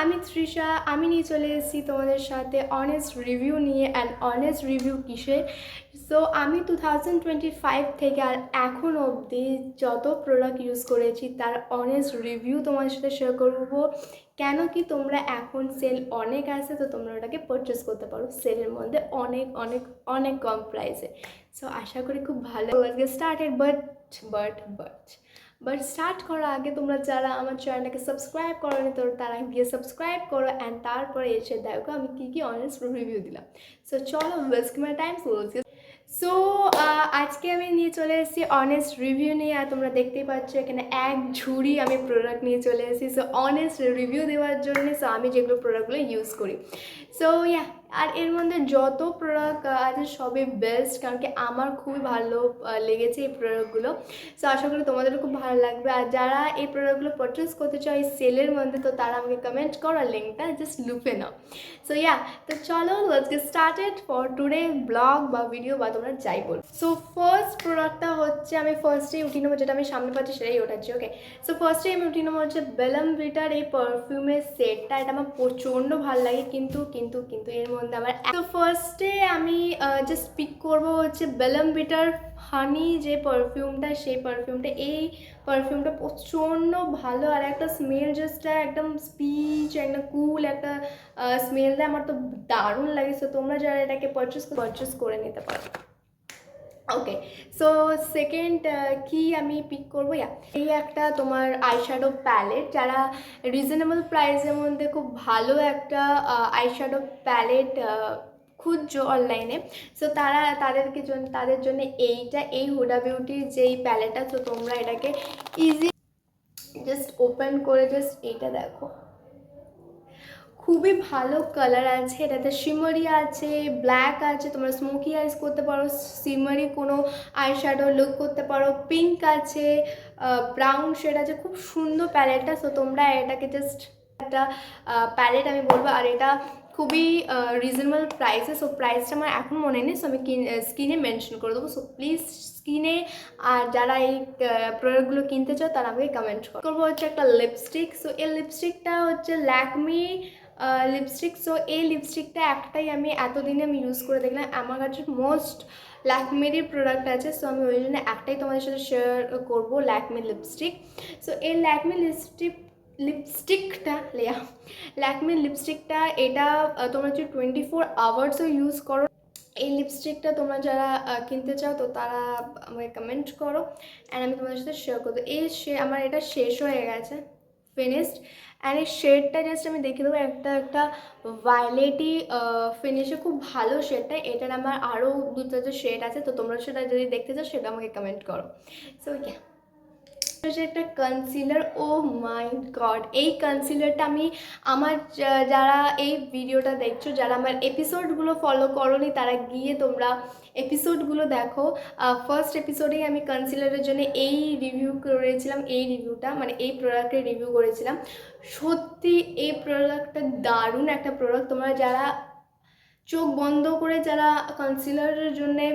আমি তৃষা, আমি নিয়ে চলে এসেছি তোমাদের সাথে অনেস্ট রিভিউ নিয়ে। অ্যান্ড অনেস্ট রিভিউ কিসের? সো আমি 2025 থেকে আর এখন অবধি যত প্রোডাক্ট ইউজ করেছি তার অনেস্ট রিভিউ তোমাদের সাথে শেয়ার করবো। কেন কি তোমরা এখন সেল অনেক আছে, তো তোমরা ওটাকে পারচেস করতে পারো সেলের মধ্যে অনেক অনেক অনেক কম প্রাইসে। সো আশা করি খুব ভালো স্টার্টেড। বাট স্টার্ট করার আগে তোমরা যারা আমার চ্যানেলটাকে সাবস্ক্রাইব করোনি তো তারা গিয়ে সাবস্ক্রাইব করো, অ্যান্ড তারপরে এসে দেখো আমি কী কী অনেস্ট রিভিউ দিলাম। সো চলো ওয়েস্ট মাই টাইম। সো আজকে আমি নিয়ে চলে এসেছি অনেস্ট রিভিউ নিয়ে। আর তোমরা দেখতেই পাচ্ছ এখানে এক ঝুড়ি আমি প্রোডাক্ট নিয়ে চলে এসেছি সো অনেস্ট রিভিউ দেওয়ার জন্য। সো আমি যেগুলো প্রোডাক্টগুলো ইউজ করি, সো আর এর মধ্যে যত প্রোডাক্ট আছে সবই বেস্ট, কারণ কি আমার খুবই ভালো লেগেছে এই প্রোডাক্টগুলো। সো আশা করি তোমাদেরও খুব ভালো লাগবে। আর যারা এই প্রোডাক্টগুলো পারচেস করতে চাও এই সেলের মধ্যে, তো তারা আমাকে কমেন্ট করো, লিঙ্কটা জাস্ট লুপে নাও। সো তো চলো let's get started for today blog বা ভিডিও বা তোমরা যাই বল। সো ফার্স্ট প্রোডাক্টটা হচ্ছে, আমি ফার্স্টেই উঠিয়ে নেবো, যেটা আমি সামনে পাচ্ছি সেটাই ওঠাচ্ছি। ওকে, সো ফার্স্টেই আমি উঠিয়ে নেবো হচ্ছে বেলম ভিটার এই পারফিউমের সেটটা। এটা আমার প্রচণ্ড ভালো লাগে, কিন্তু কিন্তু কিন্তু এর মধ্যে আমার তো ফার্স্টে আমি জাস্ট পিক করবো হচ্ছে বেলম ভিটার হানি যে পারফিউমটা, সেই পারফিউমটা। এই পারফিউমটা প্রচণ্ড ভালো, আর একটা স্মেল জাস্ট একদম স্পিচ একটা কুল একটা স্মেল দেয়, আমার তো দারুণ লাগে। সো তোমরা যারা এটাকে পারচেস করে নিতে পারো। ওকে, সো সেকেন্ড কি আমি পিক করবো, এই একটা তোমার আইশ্যাডো প্যালেট। যারা রিজনেবল প্রাইসের মধ্যে খুব ভালো একটা আইশ্যাডো প্যালেট খুঁজছো অনলাইনে, সো তাদের জন্য এই হুডা বিউটির যেই প্যালেটটা, তো তোমরা এটাকে ইজি জাস্ট ওপেন করে জাস্ট এইটা দেখো, খুবই ভালো কালার আছে এটাতে। শিমারি আছে, ব্ল্যাক আছে, তোমরা স্মোকি আইস করতে পারো, শিমারি কোনো আইশ্যাডো লুক করতে পারো, পিঙ্ক আছে, ব্রাউন শেড আছে, খুব সুন্দর প্যালেটটা। সো তোমরা এটাকে জাস্ট একটা প্যালেট আমি বলবো। আর এটা খুবই রিজনেবল প্রাইসে। সো প্রাইসটা আমার এখন মনে নেই, সো আমি স্ক্রিনে মেনশন করে দেবো। সো প্লিজ স্ক্রিনে আর যারা এই প্রোডাক্টগুলো কিনতে চাও তারা আমাকে কমেন্ট করবো। হচ্ছে একটা লিপস্টিক। সো এই লিপস্টিকটা হচ্ছে ল্যাকমি লিপস্টিক। সো এই লিপস্টিকটা একটাই আমি এতদিনে আমি ইউজ করে দেখলাম, আমার কাছে মোস্ট ল্যাকমিরই প্রোডাক্ট আছে। সো আমি ওই জন্য একটাই তোমাদের সাথে শেয়ার করবো, ল্যাকমি লিপস্টিক। সো এই ল্যাকমি ল্যাকমি লিপস্টিকটা এটা তোমরা যদি 24 আওয়ার্সও ইউজ করো, এই লিপস্টিকটা তোমরা যারা কিনতে চাও তো তারা আমাকে কমেন্ট করো, অ্যান্ড আমি তোমাদের সাথে শেয়ার করবো। আমার এটা শেষ হয়ে গেছে, ফিনিশড। অ্যান্ড এই শেডটা জাস্ট আমি দেখে দেবো, একটা ভায়োলেটি ফিনিশে, খুব ভালো শেডটা। এটার আমার আরও দু চারটে শেড আছে, তো তোমরা সেটা যদি দেখতে চাও সেটা আমাকে কমেন্ট করো। সো একটা কনসিলার, ও মাই গড, এই কনসিলারটা আমি আমার যারা এই ভিডিওটা দেখছো, যারা আমার এপিসোডগুলো ফলো করোনি তারা গিয়ে তোমরা এপিসোডগুলো দেখো। ফার্স্ট এপিসোডেই আমি কনসিলারের জন্য এই রিভিউ করেছিলাম, এই রিভিউটা মানে এই প্রোডাক্টের রিভিউ করেছিলাম। সত্যি এই প্রোডাক্টটা দারুণ একটা প্রোডাক্ট। তোমরা যারা চোখ বন্ধ করে যারা কনসিলারের জন্যে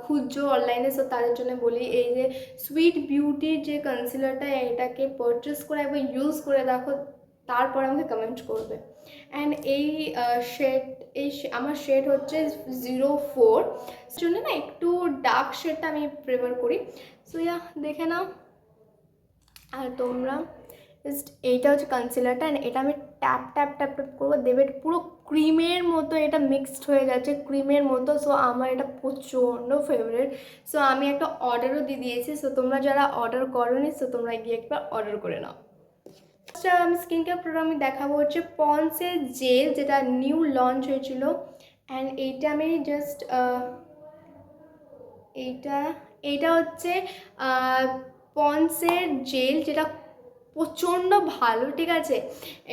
খুঁজছো অনলাইনে, সো তাদের জন্য বলি এই যে সুইট বিউটির যে কনসিলারটা, এটাকে পারচেস করে একবার ইউজ করে দেখো, তারপর আমাকে কমেন্ট করবে। অ্যান্ড এই শেড আমার শেড হচ্ছে 04 জন্য না একটু ডার্ক শেডটা আমি প্রেফার করি। সো দেখে নাও। আর তোমরা জাস্ট এইটা হচ্ছে কনসিলারটা, অ্যান্ড এটা আমি ট্যাপ ট্যাপ ট্যাপ ট্যাপ করবো, দেবে পুরো ক্রিমের মতো, এটা মিক্সড হয়ে যাচ্ছে ক্রিমের মতো। সো আমার এটা প্রচণ্ড ফেভারিট। সো আমি একটা অর্ডারও দিয়ে দিয়েছি। সো তোমরা যারা অর্ডার করোনি, সো তোমরা গিয়ে একবার অর্ডার করে নাও। আমি স্কিন কেয়ার প্রোডাক্ট আমি দেখাবো হচ্ছে পন্সের জেল, যেটা নিউ লঞ্চ হয়েছিল। অ্যান্ড এইটা আমি জাস্ট এইটা হচ্ছে পন্সের জেল, যেটা প্রচণ্ড ভালো, ঠিক আছে।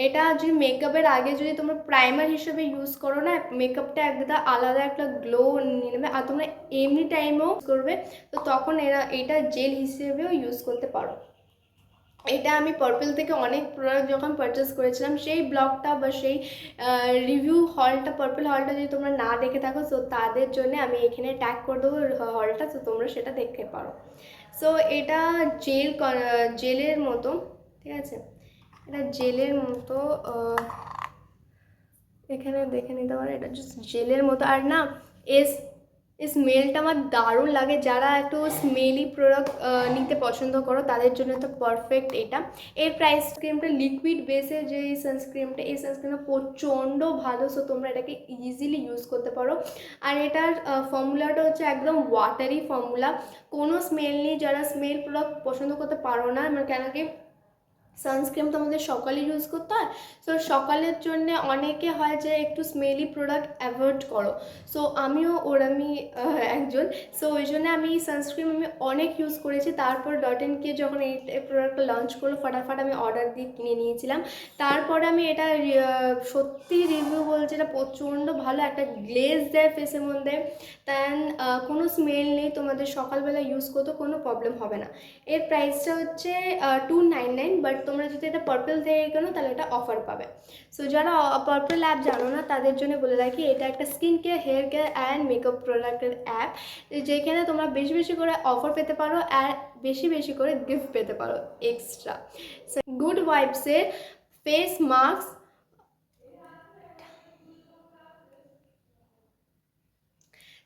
এটা যদি মেকআপের আগে যদি তোমরা প্রাইমার হিসেবে ইউজ করো না, মেকআপটা একটা আলাদা একটা গ্লো নিয়ে নেবে। আর তোমরা এমনি টাইমেও করবে, তো তখন এটা জেল হিসেবেও ইউজ করতে পারো। এটা আমি পার্পল থেকে অনেক প্রোডাক্ট যখন পারচেস করেছিলাম, সেই ব্লগটা বা সেই রিভিউ হলটা, পার্পল হলটা যদি তোমরা না দেখে থাকো, সো তাদের জন্য আমি এখানে ট্যাগ করে দেবো হলটা, তো তোমরা সেটা দেখতে পারো। সো এটা জেলের মতো, ঠিক আছে। এটা জেলের মতো, এখানে দেখে নিতে পারো, এটা জাস্ট জেলের মতো। আর না এস স্মেলটা আমার দারুণ লাগে। যারা একটু স্মেলি প্রোডাক্ট নিতে পছন্দ করো তাদের জন্য তো পারফেক্ট এটা। এর প্রাইস ক্রিমটা লিকুইড বেসে যে সানস্ক্রিনটা, এই সানস্ক্রিনটা প্রচণ্ড ভালো। সো তোমরা এটাকে ইজিলি ইউজ করতে পারো। আর এটার ফর্মুলাটা হচ্ছে একদম ওয়াটারি ফর্মুলা, কোনো স্মেল নেই। যারা স্মেল প্রোডাক্ট পছন্দ করতে পারো না, মানে কেন কি সানস্ক্রিন তো আমাদের সকালে ইউজ করতে হয়। সো সকালের জন্য অনেকে হয় যে একটু স্মেলি প্রোডাক্ট অ্যাভয়েড করো। সো আমিও ওরমই একজন। সো ওই জন্য আমি সানস্ক্রিন আমি অনেক ইউজ করেছি। তারপর ডট&কে যখন এই প্রোডাক্টটা লঞ্চ করলো, ফটাফট আমি অর্ডার দিয়ে কিনে নিয়েছিলাম। তারপরে আমি এটা সত্যি রিভিউ বলছি, এটা প্রচণ্ড ভালো, একটা গ্লেজ দেয় ফেসের মধ্যে। দেন কোনো স্মেল নেই, তোমাদের সকালবেলা ইউজ করতে কোনো প্রবলেম হবে না। এর প্রাইসটা হচ্ছে 299, বাট তোমরা যদি এটা পার্পল থেকে কেনো তাহলে এটা অফার পাবে। সো যারা পার্পল অ্যাপ জানো না তাদের জন্য বলে রাখি, এটা একটা skin care, hair care and makeup প্রোডাক্টের অ্যাপ, যেখানে তোমরা বেশি বেশি করে অফার পেতে পারো আর বেশি বেশি করে গিফট পেতে পারো এক্সট্রা। সো গুড ভাইবসের ফেস মাস্ক,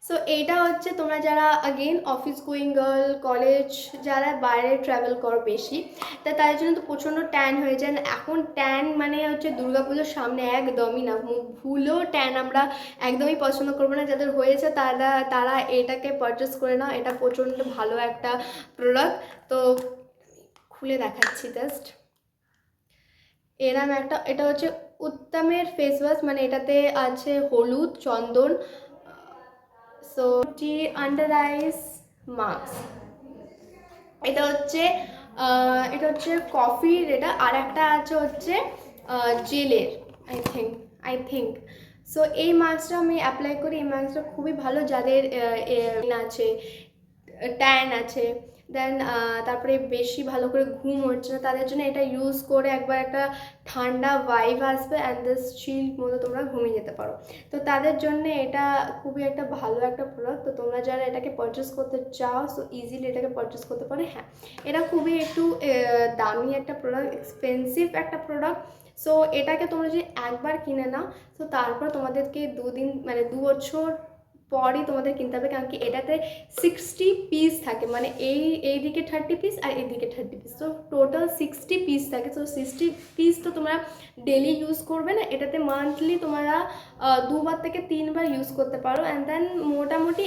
সো এইটা হচ্ছে তোমরা যারা আগেন অফিস গোয়িং গার্ল, কলেজ, যারা বাইরে ট্রাভেল করো বেশি, তা তাদের জন্য তো প্রচণ্ড ট্যান হয়ে যায়। এখন ট্যান মানে হচ্ছে দুর্গাপুজোর সামনে, একদমই না, ভুলেও ট্যান আমরা একদমই পছন্দ করবো না। যাদের হয়েছে তারা তারা এটাকে পারচেস করে নাও, এটা প্রচণ্ড ভালো একটা প্রোডাক্ট। তো খুলে দেখাচ্ছি জাস্ট, এরম একটা, এটা হচ্ছে উত্তমের ফেস ওয়াশ, মানে এটাতে আছে হলুদ, চন্দন, সো টি আন্ডার আইস মাস্ক। এটা হচ্ছে কফির, এটা আর একটা আছে হচ্ছে জেলের, আই থিঙ্ক। সো এই মাস্কটা আমি অ্যাপ্লাই করি, এই মাস্কটা খুবই ভালো যাদের আছে, ট্যান আছে, দেন তারপরে বেশি ভালো করে ঘুম হচ্ছে না, তাদের জন্য এটা ইউজ করে একবার একটা ঠান্ডা ভাইব আসবে অ্যান্ড দিস চিল মতো তোমরা ঘুমিয়ে যেতে পারো। তো তাদের জন্য এটা খুবই একটা ভালো একটা প্রোডাক্ট। তো তোমরা যারা এটাকে পারচেস করতে চাও সো ইজিলি এটাকে পারচেস করতে পারো। হ্যাঁ, এটা খুবই একটু দামি একটা প্রোডাক্ট, এক্সপেন্সিভ একটা প্রোডাক্ট। সো এটাকে তোমরা যদি একবার কিনে নাও, তো তারপর তোমাদেরকে 2 দিন মানে 2 বছর পরই তোমাদের কিনতে হবে, কারণ কি এটাতে 60 পিস থাকে, মানে এইদিকে 30 পিস আর এইদিকে 30 পিস, তো টোটাল 60 পিস থাকে। তো 60 পিস তো তোমরা ডেলি ইউজ করবে না, এটাতে মান্থলি তোমরা 2বার থেকে 3বার ইউজ করতে পারো। অ্যান্ড দেন মোটামুটি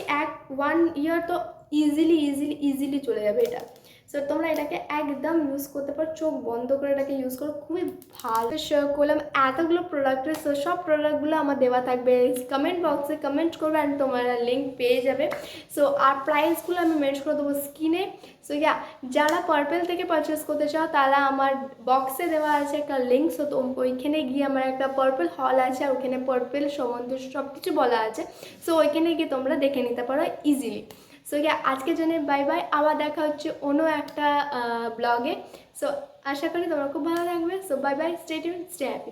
1 ইয়ার তো ইজিলি চলে যাবে এটা। সো তোমরা এটাকে একদম ইউজ করতে পারো, চোখ বন্ধ করে এটাকে ইউজ করো, খুবই ভালো। শেয়ার করলাম এতগুলো প্রোডাক্টের, সো সব প্রোডাক্টগুলো আমার দেওয়া থাকবে কমেন্ট বক্সে, কমেন্ট করবে অ্যান্ড তোমরা লিঙ্ক পেয়ে যাবে। সো আর প্রাইসগুলো আমি মেনশন করে দেবো স্ক্রিনে। সো ইয়া, যারা পার্পল থেকে পারচেস করতে চাও তারা আমার বক্সে দেওয়া আছে একটা লিঙ্ক, সো তো ওইখানে গিয়ে আমার একটা পার্পল হল আছে, আর ওইখানে পার্পল সম্বন্ধে সব কিছু বলা আছে। সো ওইখানে গিয়ে তোমরা দেখে নিতে পারো ইজিলি। সো ইয়া, আজকের জন্য বাই বাই, আবার দেখা হচ্ছে অন্য একটা ব্লগে। সো আশা করি তোমরা খুব ভালো থাকবে। So bye bye, stay tune, stay happy.